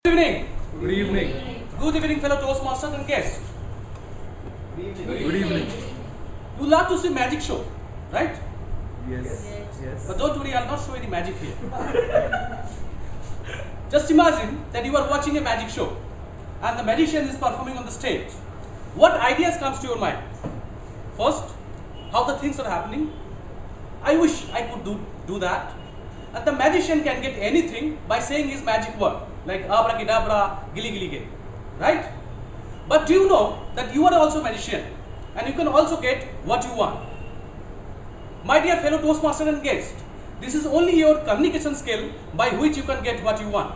Good evening. Good evening. Good evening, fellow Toastmasters and guests. Good evening. You love to see magic show, right? Yes. But don't worry, I'll not show any magic here. Just imagine that you are watching a magic show and the magician is performing on the stage. What ideas comes to your mind? First, how the things are happening. I wish I could do that. And the magician can get anything by saying his magic word, like abracadabra, gili gili gili, right? But do you know that you are also a magician and you can also get what you want? My dear fellow Toastmaster and guest, this is only your communication skill by which you can get what you want.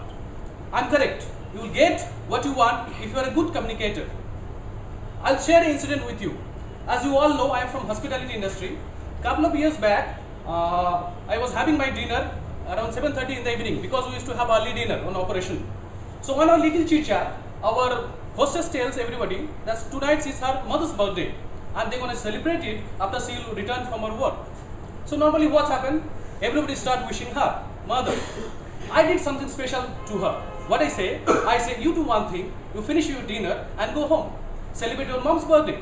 I'm correct. You will get what you want if you are a good communicator. I'll share an incident with you. As you all know, I am from hospitality industry. Couple of years back, I was having my dinner around 7:30 in the evening because we used to have early dinner on operation. So on our little chit-chat, our hostess tells everybody that tonight is her mother's birthday and they're going to celebrate it after she will return from her work. So normally what's happened? Everybody start wishing her mother. I did something special to her. What I say, you do one thing, you finish your dinner and go home. Celebrate your mom's birthday.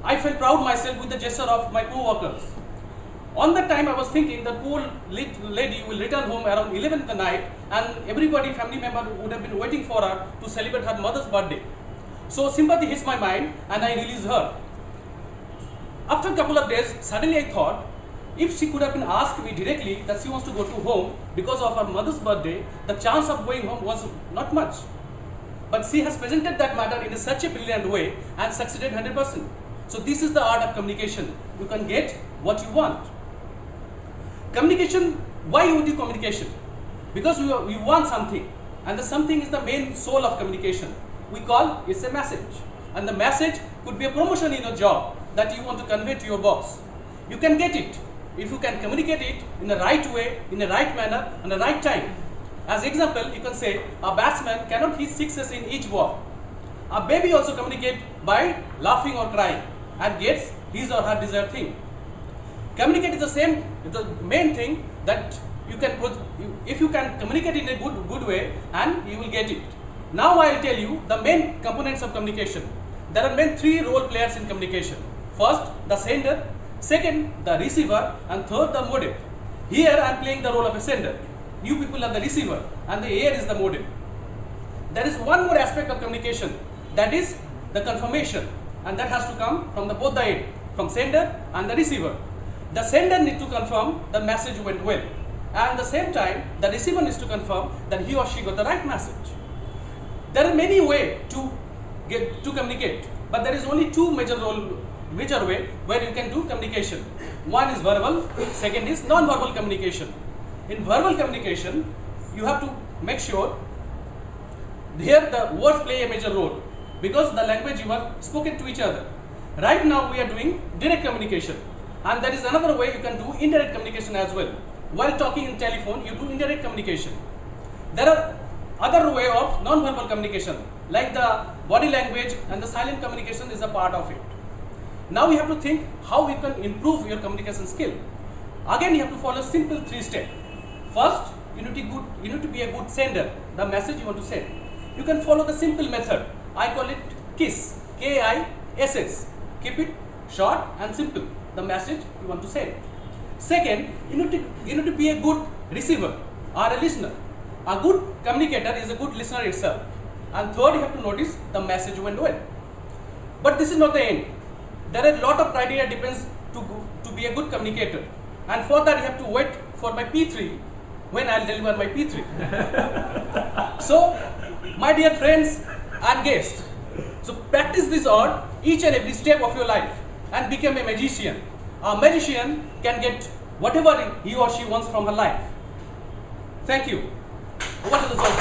I felt proud myself with the gesture of my co-workers. On that time I was thinking that poor lady will return home around 11 in the night and everybody, family member would have been waiting for her to celebrate her mother's birthday. So sympathy hits my mind and I release her. After a couple of days, suddenly I thought, if she could have been asked me directly that she wants to go to home because of her mother's birthday, the chance of going home was not much. But she has presented that matter in such a brilliant way and succeeded 100%. So this is the art of communication. You can get what you want. Communication, why you do communication? Because you want something and the something is the main soul of communication. We call it a message. And the message could be a promotion in your job that you want to convey to your boss. You can get it if you can communicate it in the right way, in the right manner, and the right time. As example, you can say a batsman cannot hit sixes in each ball. A baby also communicates by laughing or crying and gets his or her desired thing. Communicate is the main thing that you can, if you can communicate in a good way, and you will get it. Now I will tell you the main components of communication. There are main three role players in communication. First, the sender. Second, the receiver, and third, the modem. Here I am playing the role of a sender. You people are the receiver and the air is the modem. There is one more aspect of communication, that is the confirmation, and that has to come from both the end, from sender and the receiver. The sender needs to confirm the message went well, and at the same time the receiver needs to confirm that he or she got the right message. There are many ways to communicate, but there is only two major way where you can do communication. One is verbal, second is non-verbal communication. In verbal communication, you have to make sure here the words play a major role because the language you are spoken to each other. Right now we are doing direct communication, and there is another way you can do indirect communication as well. While talking in telephone, you do indirect communication. There are other way of non-verbal communication like the body language, and the silent communication is a part of it. Now you have to think how you can improve your communication skill. Again, you have to follow simple 3 steps. First, you need to be a good sender, the message you want to send. You can follow the simple method. I call it KISS, K-I-S-S. Keep it short and simple, the message you want to send. Second, you need to be a good receiver or a listener. A good communicator is a good listener itself. And third, you have to notice the message went well. But this is not the end. There are a lot of criteria depends to be a good communicator, and for that you have to wait for my P3 when I will deliver my P3. So, my dear friends and guests, so practice this art each and every step of your life and become a magician. A magician can get whatever he or she wants from her life. Thank you. What is the first